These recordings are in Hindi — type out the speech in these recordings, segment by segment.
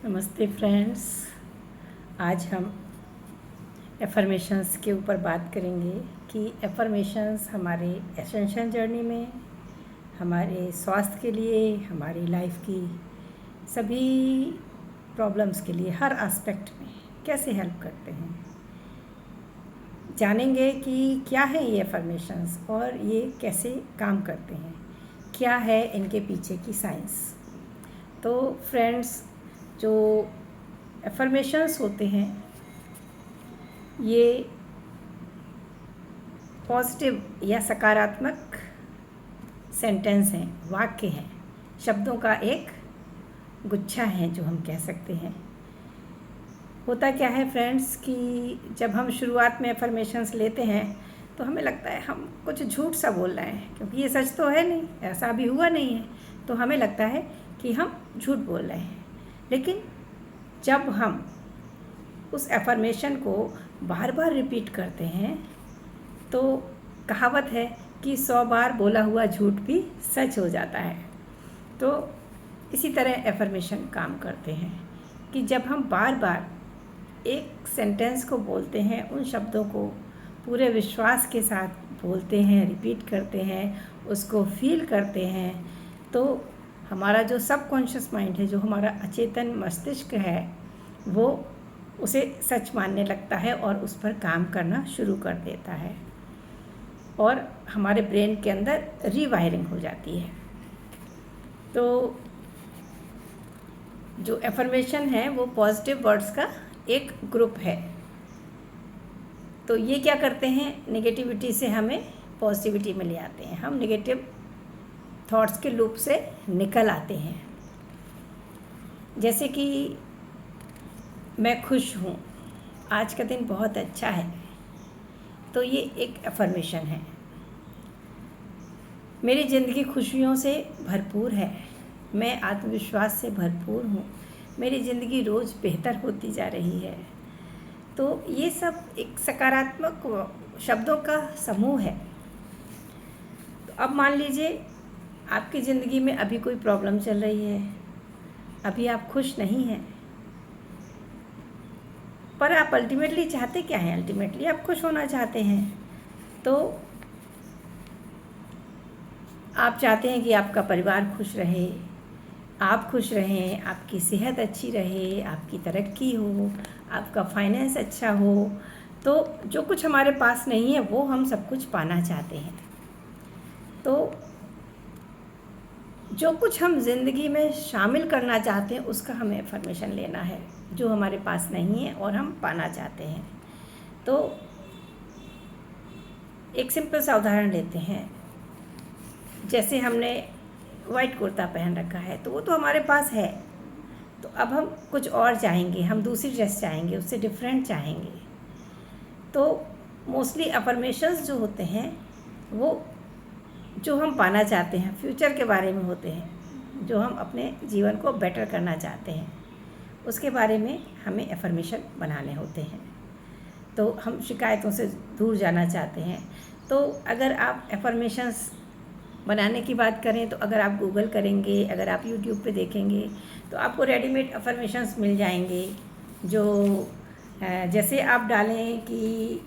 नमस्ते फ्रेंड्स। आज हम एफर्मेशंस के ऊपर बात करेंगे कि एफर्मेशंस हमारे एसेंशियल जर्नी में, हमारे स्वास्थ्य के लिए, हमारी लाइफ की सभी प्रॉब्लम्स के लिए, हर एस्पेक्ट में कैसे हेल्प करते हैं। जानेंगे कि क्या है ये एफर्मेशंस और ये कैसे काम करते हैं, क्या है इनके पीछे की साइंस। तो फ्रेंड्स, जो एफर्मेशंस होते हैं ये पॉजिटिव या सकारात्मक सेंटेंस हैं, वाक्य हैं, शब्दों का एक गुच्छा है जो हम कह सकते हैं। होता क्या है फ्रेंड्स कि जब हम शुरुआत में एफर्मेशंस लेते हैं तो हमें लगता है हम कुछ झूठ सा बोल रहे हैं, क्योंकि ये सच तो है नहीं, ऐसा अभी हुआ नहीं है, तो हमें लगता है कि हम झूठ बोल रहे हैं। लेकिन जब हम उस एफर्मेशन को बार बार रिपीट करते हैं तो कहावत है कि 100 बार बोला हुआ झूठ भी सच हो जाता है। तो इसी तरह एफर्मेशन काम करते हैं कि जब हम बार बार एक सेंटेंस को बोलते हैं, उन शब्दों को पूरे विश्वास के साथ बोलते हैं, रिपीट करते हैं, उसको फील करते हैं, तो हमारा जो सबकॉन्शियस माइंड है, जो हमारा अचेतन मस्तिष्क है, वो उसे सच मानने लगता है और उस पर काम करना शुरू कर देता है और हमारे ब्रेन के अंदर रीवायरिंग हो जाती है। तो जो एफर्मेशन है वो पॉजिटिव वर्ड्स का एक ग्रुप है। तो ये क्या करते हैं, नेगेटिविटी से हमें पॉजिटिविटी में ले आते हैं, हम नेगेटिव थॉट्स के लूप से निकल आते हैं। जैसे कि मैं खुश हूँ, आज का दिन बहुत अच्छा है, तो ये एक एफर्मेशन है। मेरी ज़िंदगी खुशियों से भरपूर है, मैं आत्मविश्वास से भरपूर हूँ, मेरी ज़िंदगी रोज़ बेहतर होती जा रही है। तो ये सब एक सकारात्मक शब्दों का समूह है। तो अब मान लीजिए आपकी ज़िंदगी में अभी कोई प्रॉब्लम चल रही है, अभी आप खुश नहीं हैं, पर आप अल्टीमेटली चाहते क्या हैं? अल्टीमेटली आप खुश होना चाहते हैं। तो आप चाहते हैं कि आपका परिवार खुश रहे, आप खुश रहें, आपकी सेहत अच्छी रहे, आपकी तरक्की हो, आपका फाइनेंस अच्छा हो। तो जो कुछ हमारे पास नहीं है वो हम सब कुछ पाना चाहते हैं। तो जो कुछ हम ज़िंदगी में शामिल करना चाहते हैं उसका हमें एफर्मेशन लेना है, जो हमारे पास नहीं है और हम पाना चाहते हैं। तो एक सिंपल सा उदाहरण लेते हैं। जैसे हमने वाइट कुर्ता पहन रखा है तो वो तो हमारे पास है, तो अब हम कुछ और चाहेंगे, हम दूसरी ड्रेस चाहेंगे, उससे डिफरेंट चाहेंगे। तो मोस्टली अफर्मेशंस जो होते हैं वो जो हम पाना चाहते हैं, फ्यूचर के बारे में होते हैं, जो हम अपने जीवन को बेटर करना चाहते हैं, उसके बारे में हमें एफर्मेशन बनाने होते हैं। तो हम शिकायतों से दूर जाना चाहते हैं। तो अगर आप एफर्मेशंस बनाने की बात करें तो अगर आप गूगल करेंगे, अगर आप यूट्यूब पे देखेंगे तो आपको रेडीमेड अफर्मेशंस मिल जाएंगे। जो जैसे आप डालें कि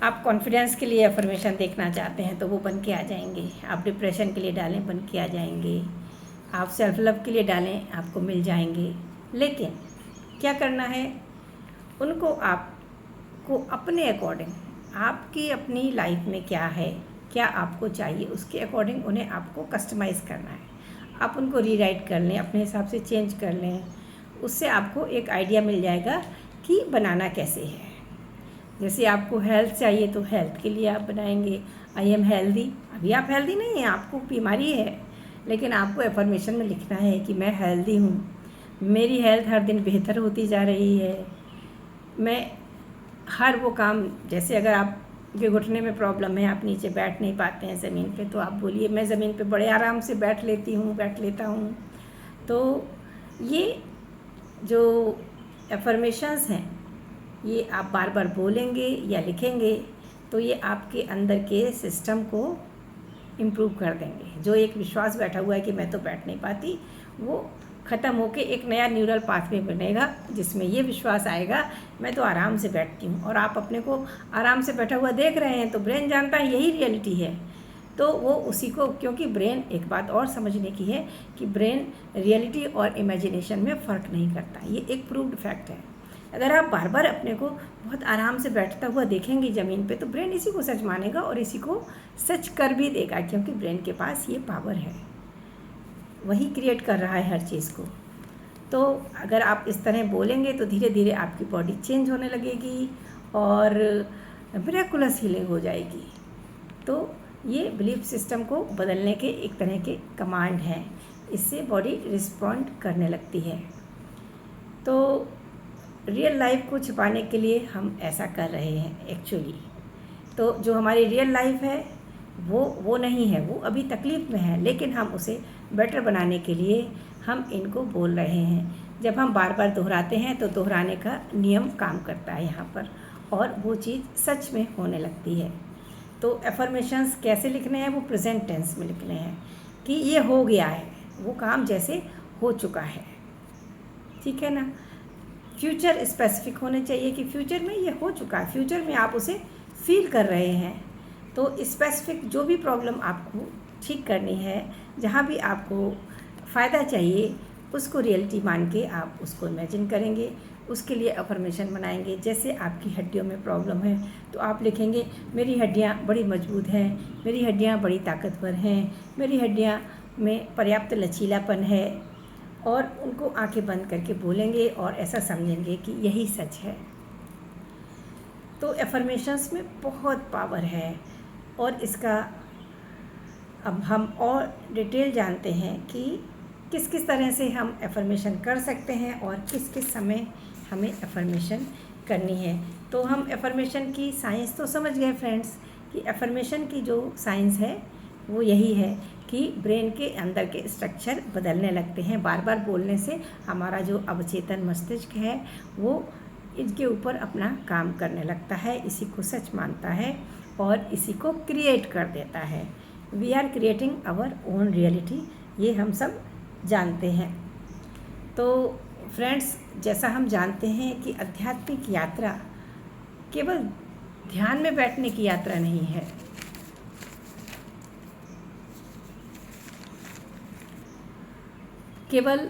आप कॉन्फिडेंस के लिए अफर्मेशन देखना चाहते हैं तो वो बन के आ जाएंगे। आप डिप्रेशन के लिए डालें, बन के आ जाएंगे। आप सेल्फ लव के लिए डालें, आपको मिल जाएंगे। लेकिन क्या करना है, उनको आपको अपने अकॉर्डिंग, आपकी अपनी लाइफ में क्या है, क्या आपको चाहिए, उसके अकॉर्डिंग उन्हें आपको कस्टमाइज़ करना है। आप उनको रीराइट कर लें, अपने हिसाब से चेंज कर लें, उससे आपको एक आइडिया मिल जाएगा कि बनाना कैसे है। जैसे आपको हेल्थ चाहिए तो हेल्थ के लिए आप बनाएंगे, आई एम हेल्दी। अभी आप हेल्दी नहीं हैं, आपको बीमारी है, लेकिन आपको एफर्मेशन में लिखना है कि मैं हेल्दी हूँ, मेरी हेल्थ हर दिन बेहतर होती जा रही है। मैं हर वो काम, जैसे अगर आप के घुटने में प्रॉब्लम है, आप नीचे बैठ नहीं पाते हैं ज़मीन पे, तो आप बोलिए मैं ज़मीन पे बड़े आराम से बैठ लेता हूँ। तो ये जो एफर्मेशंस हैं ये आप बार बार बोलेंगे या लिखेंगे तो ये आपके अंदर के सिस्टम को इम्प्रूव कर देंगे। जो एक विश्वास बैठा हुआ है कि मैं तो बैठ नहीं पाती, वो ख़त्म होके एक नया न्यूरल पाथवे बनेगा जिसमें ये विश्वास आएगा मैं तो आराम से बैठती हूँ, और आप अपने को आराम से बैठा हुआ देख रहे हैं तो ब्रेन जानता है यही रियलिटी है। तो वो उसी को, क्योंकि ब्रेन, एक बात और समझने की है कि ब्रेन रियलिटी और इमेजिनेशन में फ़र्क नहीं करता, ये एक प्रूव्ड फैक्ट है। अगर आप बार बार अपने को बहुत आराम से बैठता हुआ देखेंगे ज़मीन पे, तो ब्रेन इसी को सच मानेगा और इसी को सच कर भी देगा, क्योंकि ब्रेन के पास ये पावर है, वही क्रिएट कर रहा है हर चीज़ को। तो अगर आप इस तरह बोलेंगे तो धीरे धीरे आपकी बॉडी चेंज होने लगेगी और मिरेकुलस हीलिंग हो जाएगी। तो ये बिलीफ सिस्टम को बदलने के एक तरह के कमांड हैं, इससे बॉडी रिस्पॉन्ड करने लगती है। तो रियल लाइफ को छिपाने के लिए हम ऐसा कर रहे हैं एक्चुअली। तो जो हमारी रियल लाइफ है वो नहीं है, वो अभी तकलीफ़ में है, लेकिन हम उसे बेटर बनाने के लिए हम इनको बोल रहे हैं। जब हम बार बार दोहराते हैं तो दोहराने का नियम काम करता है यहाँ पर, और वो चीज़ सच में होने लगती है। तो एफर्मेशंस कैसे लिखने हैं, वो प्रेजेंट टेंस में लिखने हैं कि ये हो गया है, वो काम जैसे हो चुका है, ठीक है ना। फ्यूचर स्पेसिफिक होने चाहिए कि फ्यूचर में ये हो चुका है, फ्यूचर में आप उसे फील कर रहे हैं। तो स्पेसिफिक जो भी प्रॉब्लम आपको ठीक करनी है, जहाँ भी आपको फ़ायदा चाहिए, उसको रियलिटी मान के आप उसको इमेजिन करेंगे, उसके लिए अफर्मेशन बनाएंगे। जैसे आपकी हड्डियों में प्रॉब्लम है तो आप लिखेंगे मेरी हड्डियाँ बड़ी मजबूत हैं, मेरी हड्डियाँ बड़ी ताकतवर हैं, मेरी हड्डियाँ में पर्याप्त लचीलापन है, और उनको आंखें बंद करके बोलेंगे और ऐसा समझेंगे कि यही सच है। तो एफर्मेशंस में बहुत पावर है, और इसका अब हम और डिटेल जानते हैं कि किस किस तरह से हम एफर्मेशन कर सकते हैं और किस किस समय हमें एफर्मेशन करनी है। तो हम एफर्मेशन की साइंस तो समझ गए फ्रेंड्स, कि एफर्मेशन की जो साइंस है वो यही है कि ब्रेन के अंदर के स्ट्रक्चर बदलने लगते हैं। बार बार बोलने से हमारा जो अवचेतन मस्तिष्क है वो इनके ऊपर अपना काम करने लगता है, इसी को सच मानता है और इसी को क्रिएट कर देता है। We are creating our own reality, ये हम सब जानते हैं। तो फ्रेंड्स, जैसा हम जानते हैं कि आध्यात्मिक यात्रा केवल ध्यान में बैठने की यात्रा नहीं है, केवल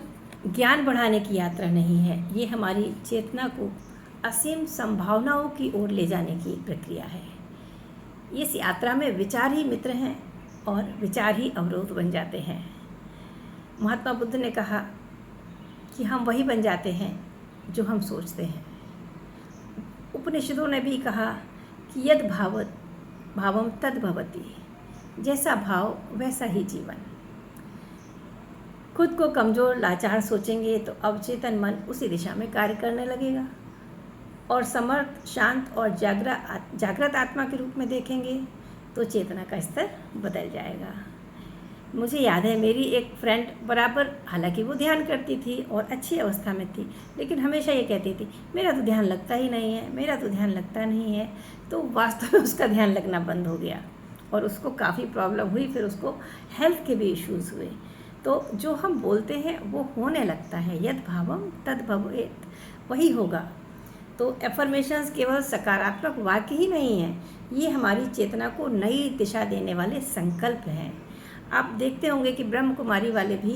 ज्ञान बढ़ाने की यात्रा नहीं है, ये हमारी चेतना को असीम संभावनाओं की ओर ले जाने की प्रक्रिया है। इस यात्रा में विचार ही मित्र हैं और विचार ही अवरोध बन जाते हैं। महात्मा बुद्ध ने कहा कि हम वही बन जाते हैं जो हम सोचते हैं। उपनिषदों ने भी कहा कि यद भावत भावम तद भवति, जैसा भाव वैसा ही जीवन। खुद को कमज़ोर लाचार सोचेंगे तो अवचेतन मन उसी दिशा में कार्य करने लगेगा, और समर्थ, शांत और जागृत आत्मा के रूप में देखेंगे तो चेतना का स्तर बदल जाएगा। मुझे याद है मेरी एक फ्रेंड बराबर, हालांकि वो ध्यान करती थी और अच्छी अवस्था में थी, लेकिन हमेशा ये कहती थी मेरा तो ध्यान लगता ही नहीं है, मेरा तो ध्यान लगता नहीं है। तो वास्तव में उसका ध्यान लगना बंद हो गया और उसको काफ़ी प्रॉब्लम हुई, फिर उसको हेल्थ के भी इश्यूज़ हुए। तो जो हम बोलते हैं वो होने लगता है, यद भावम तद भवेत, वही होगा। तो एफर्मेशंस केवल सकारात्मक वाक्य ही नहीं है, ये हमारी चेतना को नई दिशा देने वाले संकल्प हैं। आप देखते होंगे कि ब्रह्म कुमारी वाले भी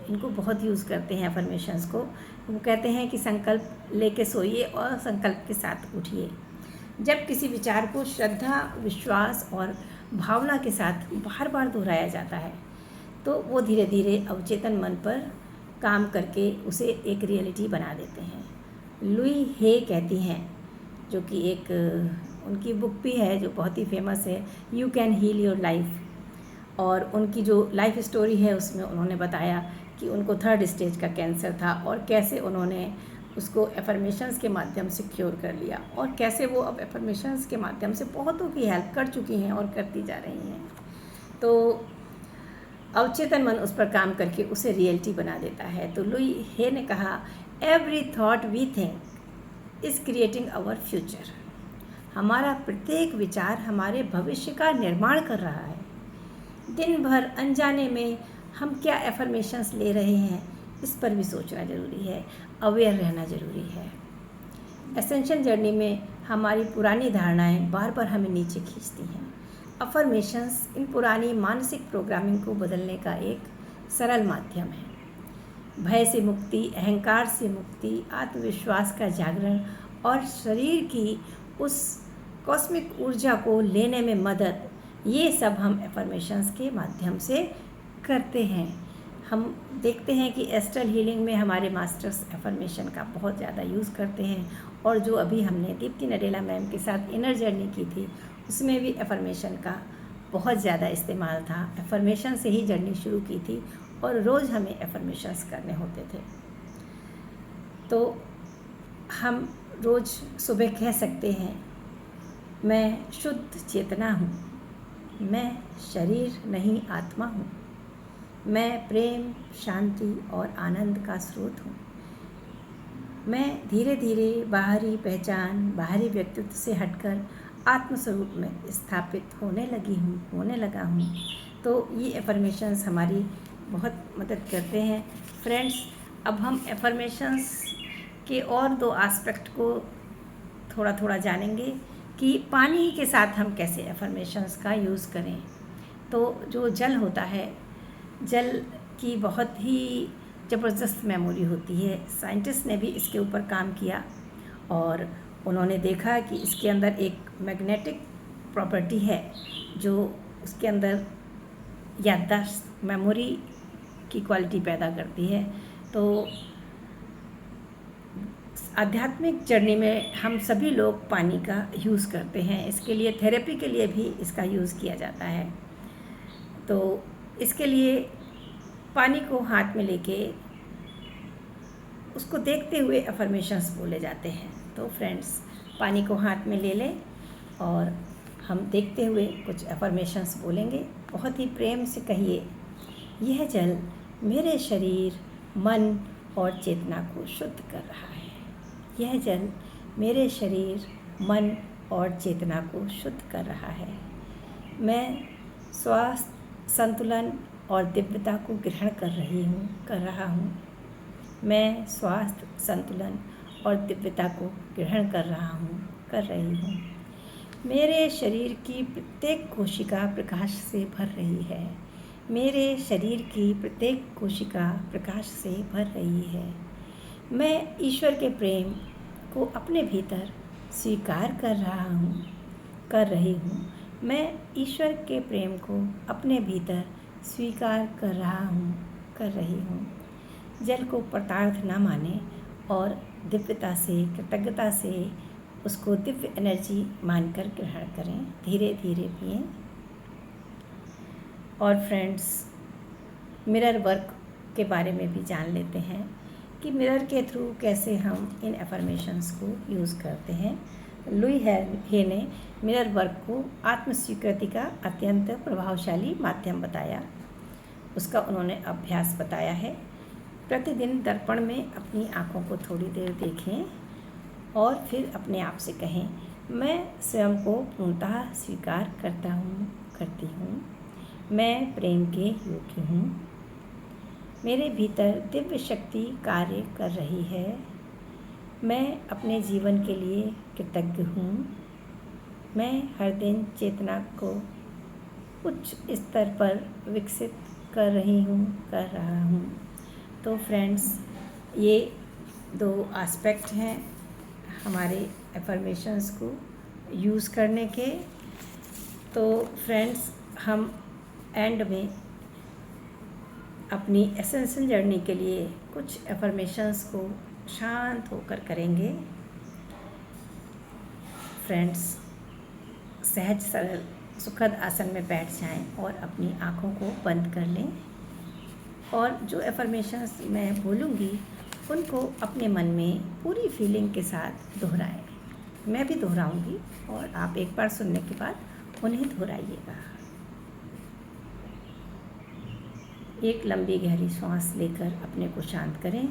इनको बहुत यूज़ करते हैं एफर्मेशंस को। वो कहते हैं कि संकल्प लेके सोइए और संकल्प के साथ उठिए। जब किसी विचार को श्रद्धा, विश्वास और भावना के साथ बार बार दोहराया जाता है तो वो धीरे धीरे अवचेतन मन पर काम करके उसे एक रियलिटी बना देते हैं। लुई हे कहती हैं, जो कि एक उनकी बुक भी है जो बहुत ही फेमस है, you can heal your life, और उनकी जो लाइफ स्टोरी है उसमें उन्होंने बताया कि उनको 3rd स्टेज का कैंसर था और कैसे उन्होंने उसको एफर्मेशंस के माध्यम से क्योर कर लिया, और कैसे वो अब एफर्मेशंस के माध्यम से बहुतों की हेल्प कर चुकी हैं और करती जा रही हैं। तो अवचेतन मन उस पर काम करके उसे रियलिटी बना देता है। तो लुई हे ने कहा, every thought we think is creating our future. हमारा प्रत्येक विचार हमारे भविष्य का निर्माण कर रहा है। दिन भर अनजाने में हम क्या एफर्मेशंस ले रहे हैं, इस पर भी सोचना ज़रूरी है, अवेयर रहना ज़रूरी है। एसेंशियल जर्नी में हमारी पुरानी धारणाएं बार बार हमें नीचे खींचती हैं। अफर्मेशंस इन पुरानी मानसिक प्रोग्रामिंग को बदलने का एक सरल माध्यम है। भय से मुक्ति, अहंकार से मुक्ति, आत्मविश्वास का जागरण और शरीर की उस कॉस्मिक ऊर्जा को लेने में मदद, ये सब हम एफर्मेशंस के माध्यम से करते हैं। हम देखते हैं कि एस्ट्रल हीलिंग में हमारे मास्टर्स एफर्मेशन का बहुत ज़्यादा यूज़ करते हैं, और जो अभी हमने दीप्ति नडेला मैम के साथ इनर जर्नी की थी उसमें भी एफर्मेशन का बहुत ज़्यादा इस्तेमाल था। एफर्मेशन से ही जर्नी शुरू की थी और रोज़ हमें एफर्मेशंस करने होते थे। तो हम रोज़ सुबह कह सकते हैं, मैं शुद्ध चेतना हूँ, मैं शरीर नहीं आत्मा हूँ, मैं प्रेम, शांति और आनंद का स्रोत हूँ, मैं धीरे धीरे बाहरी पहचान, बाहरी व्यक्तित्व से हटकर आत्मस्वरूप में स्थापित होने लगा हूँ। तो ये एफर्मेशंस हमारी बहुत मदद करते हैं। फ्रेंड्स, अब हम एफर्मेशंस के और 2 एस्पेक्ट को थोड़ा थोड़ा जानेंगे कि पानी के साथ हम कैसे एफर्मेशंस का यूज़ करें। तो जो जल होता है, जल की बहुत ही ज़बरदस्त मेमोरी होती है। साइंटिस्ट ने भी इसके ऊपर काम किया और उन्होंने देखा कि इसके अंदर एक मैग्नेटिक प्रॉपर्टी है जो उसके अंदर याददाश्त, मेमोरी की क्वालिटी पैदा करती है। तो आध्यात्मिक जर्नी में हम सभी लोग पानी का यूज़ करते हैं। इसके लिए थेरेपी के लिए भी इसका यूज़ किया जाता है। तो इसके लिए पानी को हाथ में लेके उसको देखते हुए अफर्मेशंस बोले जाते हैं। तो फ्रेंड्स, पानी को हाथ में ले लें और हम देखते हुए कुछ अफर्मेशंस बोलेंगे। बहुत ही प्रेम से कहिए, यह जल मेरे शरीर, मन और चेतना को शुद्ध कर रहा है। यह जल मेरे शरीर, मन और चेतना को शुद्ध कर रहा है। मैं स्वास्थ्य, संतुलन और दिव्यता को ग्रहण कर रहा हूँ। मैं स्वास्थ्य, संतुलन और दिव्यता को ग्रहण कर रही हूँ। मेरे शरीर की प्रत्येक कोशिका प्रकाश से भर रही है। मेरे शरीर की प्रत्येक कोशिका प्रकाश से भर रही है। मैं ईश्वर के प्रेम को अपने भीतर स्वीकार कर रही हूँ। मैं ईश्वर के प्रेम को अपने भीतर स्वीकार कर रही हूँ। जल को पदार्थ न माने और दिव्यता से, कृतज्ञता से उसको दिव्य एनर्जी मानकर ग्रहण करें। धीरे धीरे पिएं। और फ्रेंड्स, मिरर वर्क के बारे में भी जान लेते हैं कि मिरर के थ्रू कैसे हम इन एफर्मेशंस को यूज़ करते हैं। लुई हे ने मिरर वर्क को आत्मस्वीकृति का अत्यंत प्रभावशाली माध्यम बताया। उसका उन्होंने अभ्यास बताया है। प्रतिदिन दर्पण में अपनी आँखों को थोड़ी देर देखें और फिर अपने आप से कहें, मैं स्वयं को पूर्णतः स्वीकार करती हूँ। मैं प्रेम के योग्य हूँ। मेरे भीतर दिव्य शक्ति कार्य कर रही है। मैं अपने जीवन के लिए कृतज्ञ हूँ। मैं हर दिन चेतना को उच्च स्तर पर विकसित कर रहा हूँ। तो फ्रेंड्स, ये 2 एस्पेक्ट हैं हमारे एफर्मेशंस को यूज़ करने के। तो फ्रेंड्स, हम एंड में अपनी एसेंशियल जर्नी के लिए कुछ एफर्मेशंस को शांत होकर करेंगे। फ्रेंड्स, सहज सरल सुखद आसन में बैठ जाएं और अपनी आँखों को बंद कर लें और जो एफर्मेशंस मैं बोलूँगी उनको अपने मन में पूरी फीलिंग के साथ दोहराएं। मैं भी दोहराऊँगी और आप एक बार सुनने के बाद उन्हें दोहराइएगा। एक लंबी गहरी सांस लेकर अपने को शांत करें।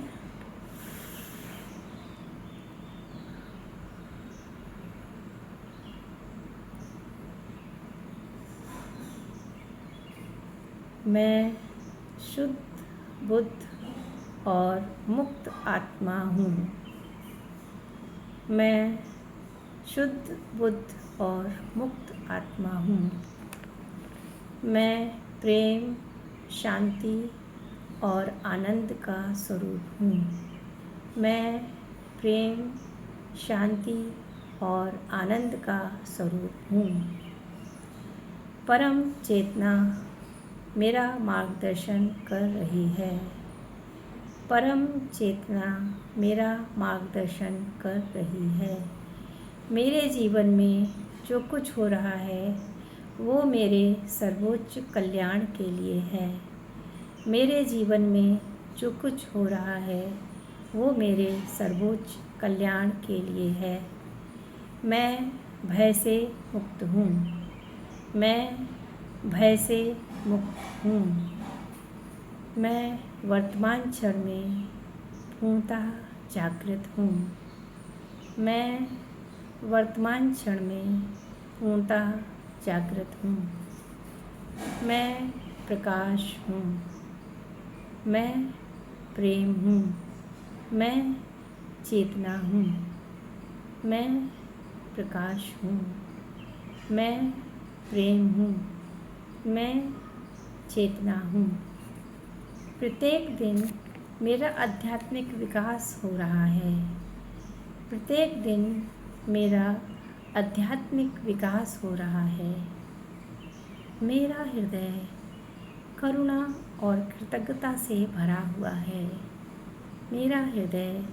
मैं शुद्ध, बुद्ध और मुक्त आत्मा हूँ। मैं शुद्ध बुद्ध और मुक्त आत्मा हूँ। मैं प्रेम, शांति और आनंद का स्वरूप हूँ। मैं प्रेम, शांति और आनंद का स्वरूप हूँ। परम चेतना मेरा मार्गदर्शन कर रही है। परम चेतना मेरा मार्गदर्शन कर रही है। मेरे जीवन में जो कुछ हो रहा है वो मेरे सर्वोच्च कल्याण के लिए है। मेरे जीवन में जो कुछ हो रहा है वो मेरे सर्वोच्च कल्याण के लिए है। मैं भय से मुक्त हूँ। मैं भय से मुक्त हूँ। मैं वर्तमान क्षण में पूर्णतः जागृत हूँ। मैं वर्तमान क्षण में पूर्णतः जागृत हूँ। मैं प्रकाश हूँ। मैं प्रेम हूँ। मैं चेतना हूँ। मैं प्रकाश हूँ। मैं प्रेम हूँ। मैं चेतना हूँ। प्रत्येक दिन मेरा आध्यात्मिक विकास हो रहा है। प्रत्येक दिन मेरा आध्यात्मिक विकास हो रहा है। मेरा हृदय करुणा और कृतज्ञता से भरा हुआ है। मेरा हृदय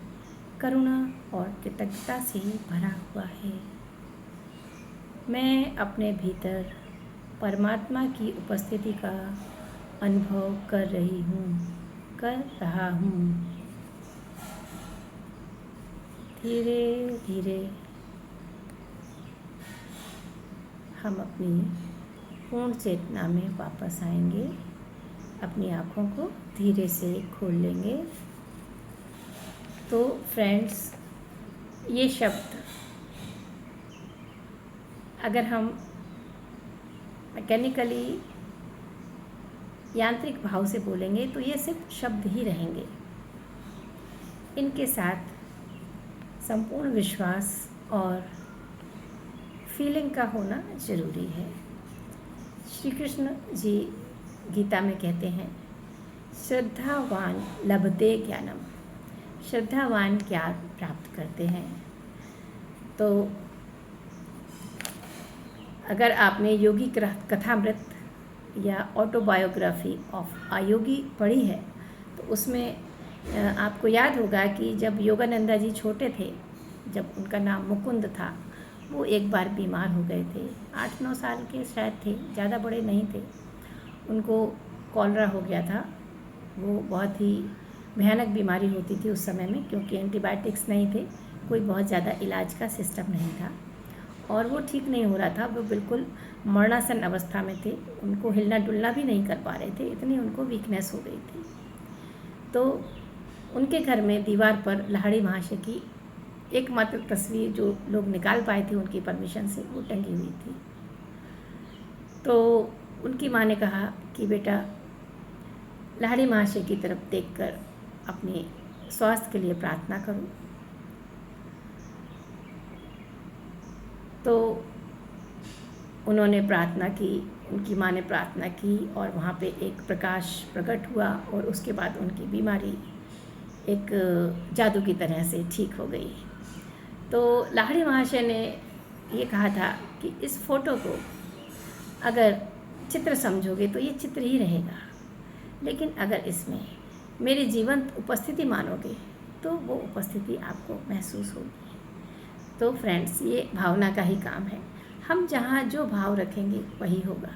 करुणा और कृतज्ञता से भरा हुआ है। मैं अपने भीतर परमात्मा की उपस्थिति का अनुभव कर रहा हूँ। धीरे धीरे हम अपनी पूर्ण चेतना में वापस आएंगे। अपनी आँखों को धीरे से खोल लेंगे। तो फ्रेंड्स, ये शब्द अगर हम मैकेनिकली यांत्रिक भाव से बोलेंगे तो ये सिर्फ शब्द ही रहेंगे। इनके साथ संपूर्ण विश्वास और फीलिंग का होना ज़रूरी है। श्री कृष्ण जी गीता में कहते हैं, श्रद्धावान लभते ज्ञानम। श्रद्धावान ज्ञान प्राप्त करते हैं। तो अगर आपने योगी कथामृत या ऑटोबायोग्राफी ऑफ अ योगी पढ़ी है तो उसमें आपको याद होगा कि जब योगानंदा जी छोटे थे, जब उनका नाम मुकुंद था, वो एक बार बीमार हो गए थे। 8-9 साल के शायद थे, ज़्यादा बड़े नहीं थे। उनको कॉलरा हो गया था। वो बहुत ही भयानक बीमारी होती थी उस समय में, क्योंकि एंटीबायोटिक्स नहीं थे, कोई बहुत ज़्यादा इलाज का सिस्टम नहीं था और वो ठीक नहीं हो रहा था। वो बिल्कुल मरणासन अवस्था में थे। उनको हिलना डुलना भी नहीं कर पा रहे थे, इतनी उनको वीकनेस हो गई थी। तो उनके घर में दीवार पर लाहिड़ी महाशय की एकमात्र तस्वीर जो लोग निकाल पाए थे उनकी परमिशन से, वो टंगी हुई थी। तो उनकी माँ ने कहा कि बेटा, लाहिड़ी महाशय की तरफ देखकर अपने स्वास्थ्य के लिए प्रार्थना करो। तो उन्होंने प्रार्थना की, उनकी माँ ने प्रार्थना की और वहाँ पे एक प्रकाश प्रकट हुआ और उसके बाद उनकी बीमारी एक जादू की तरह से ठीक हो गई। तो लाहिड़ी महाशय ने ये कहा था कि इस फोटो को अगर चित्र समझोगे तो ये चित्र ही रहेगा, लेकिन अगर इसमें मेरी जीवंत उपस्थिति मानोगे तो वो उपस्थिति आपको महसूस होगी। तो फ्रेंड्स, ये भावना का ही काम है। हम जहाँ जो भाव रखेंगे वही होगा।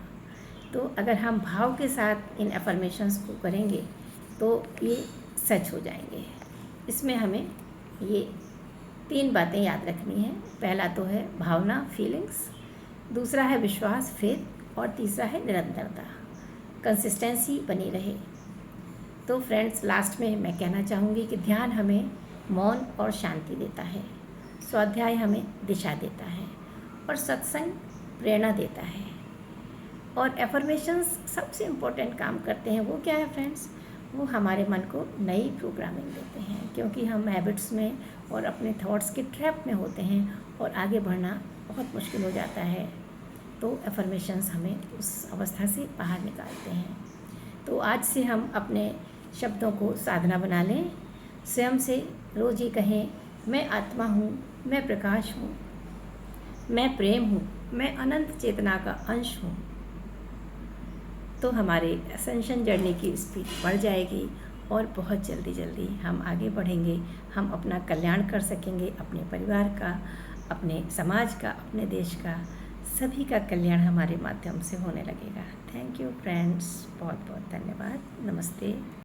तो अगर हम भाव के साथ इन अफर्मेशंस को करेंगे तो ये सच हो जाएंगे। इसमें हमें ये 3 बातें याद रखनी है। पहला तो है भावना, फीलिंग्स, दूसरा है विश्वास, फेथ, और तीसरा है निरंतरता, कंसिस्टेंसी बनी रहे। तो फ्रेंड्स, लास्ट में मैं कहना चाहूँगी कि ध्यान हमें मौन और शांति देता है, स्वाध्याय हमें दिशा देता है और सत्संग प्रेरणा देता है। और एफर्मेशंस सबसे इम्पोर्टेंट काम करते हैं। वो क्या है फ्रेंड्स? वो हमारे मन को नई प्रोग्रामिंग देते हैं, क्योंकि हम हैबिट्स में और अपने थॉट्स के ट्रैप में होते हैं और आगे बढ़ना बहुत मुश्किल हो जाता है। तो अफर्मेशंस हमें उस अवस्था से बाहर निकालते हैं। तो आज से हम अपने शब्दों को साधना बना लें। स्वयं से रोज़ ही कहें, मैं आत्मा हूँ, मैं प्रकाश हूँ, मैं प्रेम हूँ, मैं अनंत चेतना का अंश हूँ। तो हमारे असेंशन जर्नी की स्पीड बढ़ जाएगी और बहुत जल्दी जल्दी हम आगे बढ़ेंगे। हम अपना कल्याण कर सकेंगे, अपने परिवार का, अपने समाज का, अपने देश का, सभी का कल्याण हमारे माध्यम से होने लगेगा। थैंक यू फ्रेंड्स, बहुत बहुत धन्यवाद। नमस्ते।